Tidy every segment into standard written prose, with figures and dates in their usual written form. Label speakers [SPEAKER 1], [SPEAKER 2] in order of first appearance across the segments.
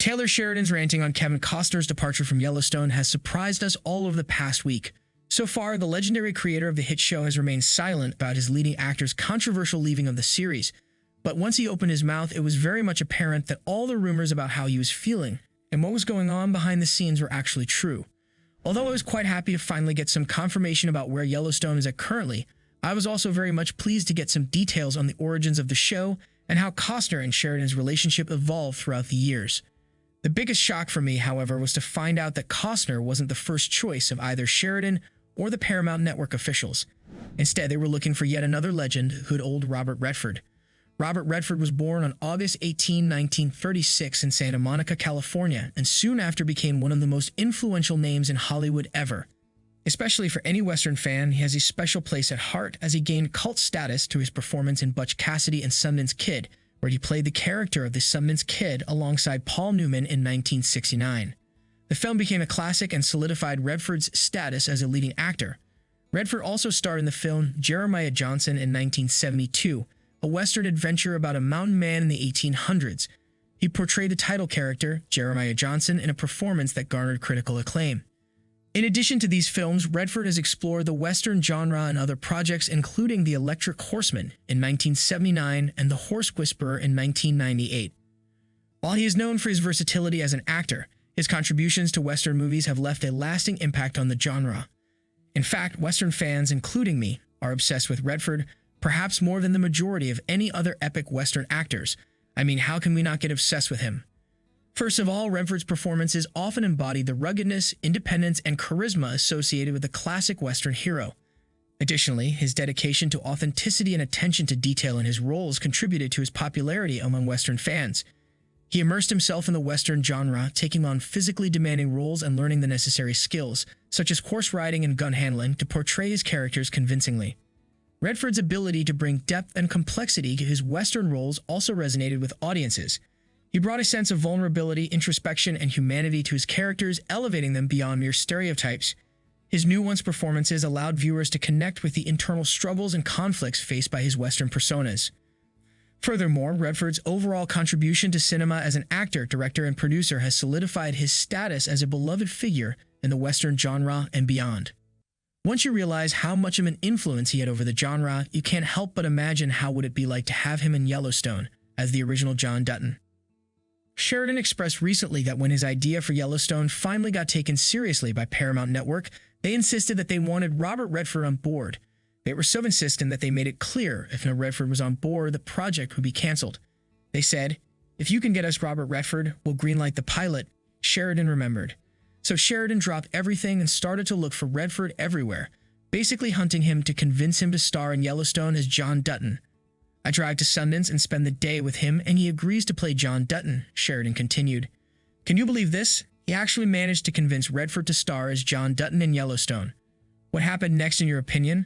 [SPEAKER 1] Taylor Sheridan's ranting on Kevin Costner's departure from Yellowstone has surprised us all over the past week. So far, the legendary creator of the hit show has remained silent about his leading actor's controversial leaving of the series. But once he opened his mouth, it was very much apparent that all the rumors about how he was feeling and what was going on behind the scenes were actually true. Although I was quite happy to finally get some confirmation about where Yellowstone is at currently, I was also very much pleased to get some details on the origins of the show and how Costner and Sheridan's relationship evolved throughout the years. The biggest shock for me, however, was to find out that Costner wasn't the first choice of either Sheridan or the Paramount Network officials. Instead, they were looking for yet another legend, good old Robert Redford. Robert Redford was born on August 18, 1936 in Santa Monica, California, and soon after became one of the most influential names in Hollywood ever. Especially for any Western fan, he has a special place at heart as he gained cult status through his performance in Butch Cassidy and Sundance Kid, where he played the character of the Sundance Kid alongside Paul Newman in 1969. The film became a classic and solidified Redford's status as a leading actor. Redford also starred in the film Jeremiah Johnson in 1972, a Western adventure about a mountain man in the 1800s. He portrayed the title character, Jeremiah Johnson, in a performance that garnered critical acclaim. In addition to these films, Redford has explored the Western genre in other projects, including The Electric Horseman in 1979 and The Horse Whisperer in 1998. While he is known for his versatility as an actor, his contributions to Western movies have left a lasting impact on the genre. In fact, Western fans, including me, are obsessed with Redford, perhaps more than the majority of any other epic Western actors. I mean, how can we not get obsessed with him? First of all, Redford's performances often embody the ruggedness, independence, and charisma associated with a classic Western hero. Additionally, his dedication to authenticity and attention to detail in his roles contributed to his popularity among Western fans. He immersed himself in the Western genre, taking on physically demanding roles and learning the necessary skills, such as horse riding and gun handling, to portray his characters convincingly. Redford's ability to bring depth and complexity to his Western roles also resonated with audiences. He brought a sense of vulnerability, introspection, and humanity to his characters, elevating them beyond mere stereotypes. His nuanced performances allowed viewers to connect with the internal struggles and conflicts faced by his Western personas. Furthermore, Redford's overall contribution to cinema as an actor, director, and producer has solidified his status as a beloved figure in the Western genre and beyond. Once you realize how much of an influence he had over the genre, you can't help but imagine how would it be like to have him in Yellowstone as the original John Dutton. Sheridan expressed recently that when his idea for Yellowstone finally got taken seriously by Paramount Network, they insisted that they wanted Robert Redford on board. They were so insistent that they made it clear if no Redford was on board, the project would be canceled. They said, "If you can get us Robert Redford, we'll greenlight the pilot," Sheridan remembered. So Sheridan dropped everything and started to look for Redford everywhere, basically hunting him to convince him to star in Yellowstone as John Dutton. "I drive to Sundance and spend the day with him, and he agrees to play John Dutton," Sheridan continued. Can you believe this? He actually managed to convince Redford to star as John Dutton in Yellowstone. What happened next in your opinion?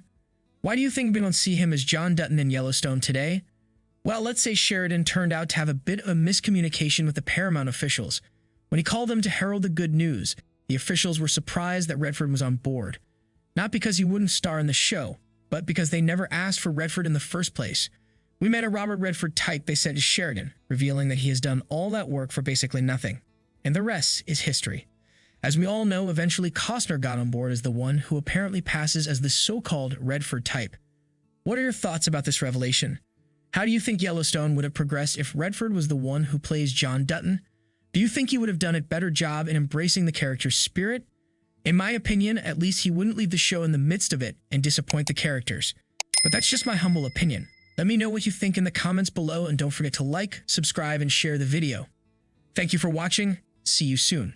[SPEAKER 1] Why do you think we don't see him as John Dutton in Yellowstone today? Well, let's say Sheridan turned out to have a bit of a miscommunication with the Paramount officials. When he called them to herald the good news, the officials were surprised that Redford was on board. Not because he wouldn't star in the show, but because they never asked for Redford in the first place. "We met a Robert Redford type," they said to Sheridan, revealing that he has done all that work for basically nothing. And the rest is history. As we all know, eventually Costner got on board as the one who apparently passes as the so-called Redford type. What are your thoughts about this revelation? How do you think Yellowstone would have progressed if Redford was the one who plays John Dutton? Do you think he would have done a better job in embracing the character's spirit? In my opinion, at least he wouldn't leave the show in the midst of it and disappoint the characters. But that's just my humble opinion. Let me know what you think in the comments below, and don't forget to like, subscribe, and share the video. Thank you for watching. See you soon.